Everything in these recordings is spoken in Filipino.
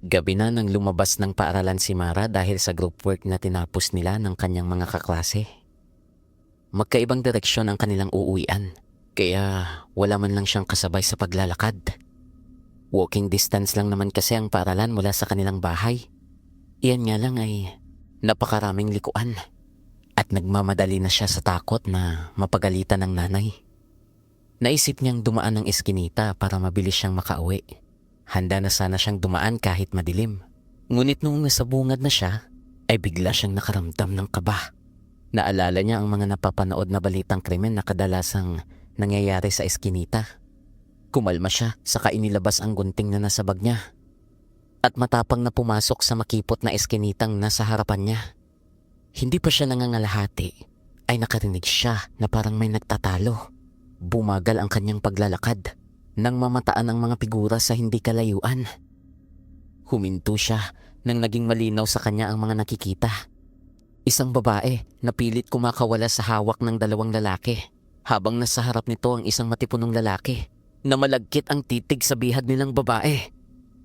Gabi na nang lumabas ng paaralan si Mara dahil sa group work na tinapos nila ng kanyang mga kaklase. Magkaibang direksyon ang kanilang uuwian, kaya wala man lang siyang kasabay sa paglalakad. Walking distance lang naman kasi ang paaralan mula sa kanilang bahay. Iyan nga lang ay napakaraming likuan at nagmamadali na siya sa takot na mapagalitan ng nanay. Naisip niyang dumaan ng eskinita para mabilis siyang makauwi. Handa na sana siyang dumaan kahit madilim. Ngunit nung nasa bungad na siya, ay bigla siyang nakaramdam ng kaba. Naalala niya ang mga napapanood na balitang krimen na kadalasang nangyayari sa eskinita. Kumalma siya saka inilabas ang gunting na nasa bag niya. At matapang na pumasok sa makipot na eskinitang nasa harapan niya. Hindi pa siya nangangalahati, ay nakarinig siya na parang may nagtatalo. Bumagal ang kanyang paglalakad nang mamataan ang mga figura sa hindi kalayuan. Huminto siya nang naging malinaw sa kanya ang mga nakikita. Isang babae na pilit kumakawala sa hawak ng dalawang lalaki, habang nasa harap nito ang isang matipunong lalaki na malagkit ang titig sa bihag nilang babae.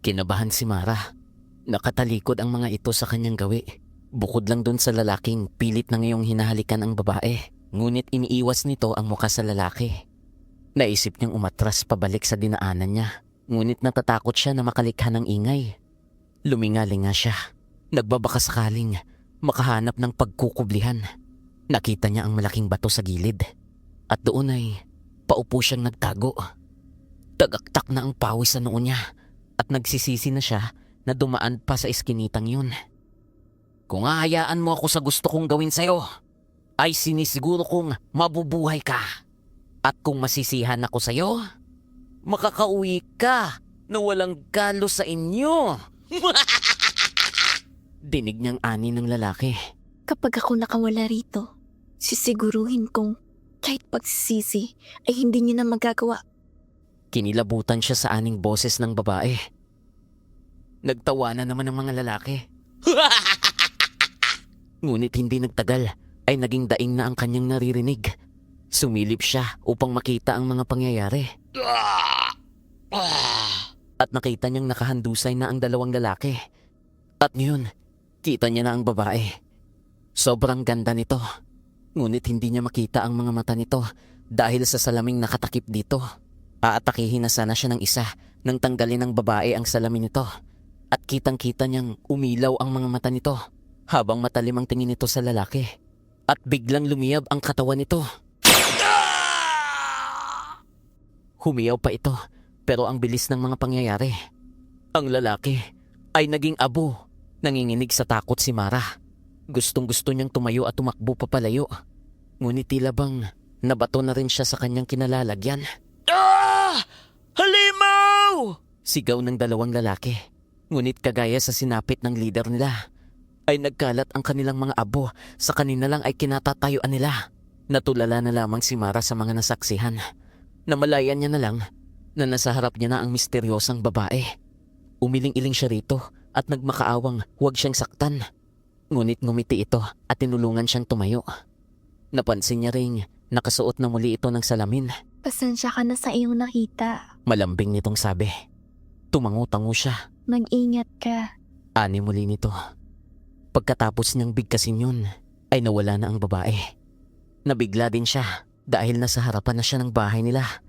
Kinabahan si Mara. Nakatalikod ang mga ito sa kanyang gawi. Bukod lang dun sa lalaking pilit na ngayong hinahalikan ang babae, ngunit iniiwas nito ang muka sa lalaki. Naisip niyang umatras pabalik sa dinaanan niya, ngunit natatakot siya na makalikha ng ingay. Lumingalinga siya, nagbabaka sakaling makahanap ng pagkukublihan. Nakita niya ang malaking bato sa gilid, at doon ay paupo siyang nagtago. Tagaktak na ang pawis sa noo niya, at nagsisisi na siya na dumaan pa sa eskinitang yun. Kung hahayaan mo ako sa gusto kong gawin sa'yo, ay sinisiguro kong mabubuhay ka. At kung masisihan ako sa'yo, makakauwi ka na walang galo sa inyo. Dinig niyang ani ng lalaki. Kapag ako nakawala rito, sisiguruhin kong kahit pagsisisi ay hindi niyo na magagawa. Kinilabutan siya sa aning boses ng babae. Nagtawanan naman ang mga lalaki. Ngunit hindi nagtagal ay naging daing na ang kanyang naririnig. Sumilip siya upang makita ang mga pangyayari. At nakita niyang nakahandusay na ang dalawang lalaki. At ngayon, kita niya na ang babae. Sobrang ganda nito. Ngunit hindi niya makita ang mga mata nito dahil sa salaming nakatakip dito. Aatakihin na sana siya ng isa nang tanggalin ng babae ang salamin nito. At kitang-kita niyang umilaw ang mga mata nito habang matalim ang tingin nito sa lalaki. At biglang lumiyab ang katawan nito. Humiyaw pa ito, pero ang bilis ng mga pangyayari. Ang lalaki ay naging abo. Nanginginig sa takot si Mara. Gustong-gusto niyang tumayo at tumakbo papalayo. Ngunit tila bang nabato na rin siya sa kanyang kinalalagyan. Halimaw! Sigaw ng dalawang lalaki. Ngunit kagaya sa sinapit ng leader nila, ay nagkalat ang kanilang mga abo sa kanina lang ay kinatatayuan nila. Natulala na lamang si Mara sa mga nasaksihan. Namalayan niya na lang na nasa harap niya na ang misteryosang babae. Umiling-iling siya rito at nagmakaawang huwag siyang saktan. Ngunit ngumiti ito at tinulungan siyang tumayo. Napansin niya ring nakasuot na muli ito ng salamin. Pasensya ka na sa iyong nakita. Malambing nitong sabi. Tumango-tango siya. Mag-ingat ka. Ani muli nito. Pagkatapos niyang bigkasin yun, ay nawala na ang babae. Nabigla din siya dahil nasa harapan na siya ng bahay nila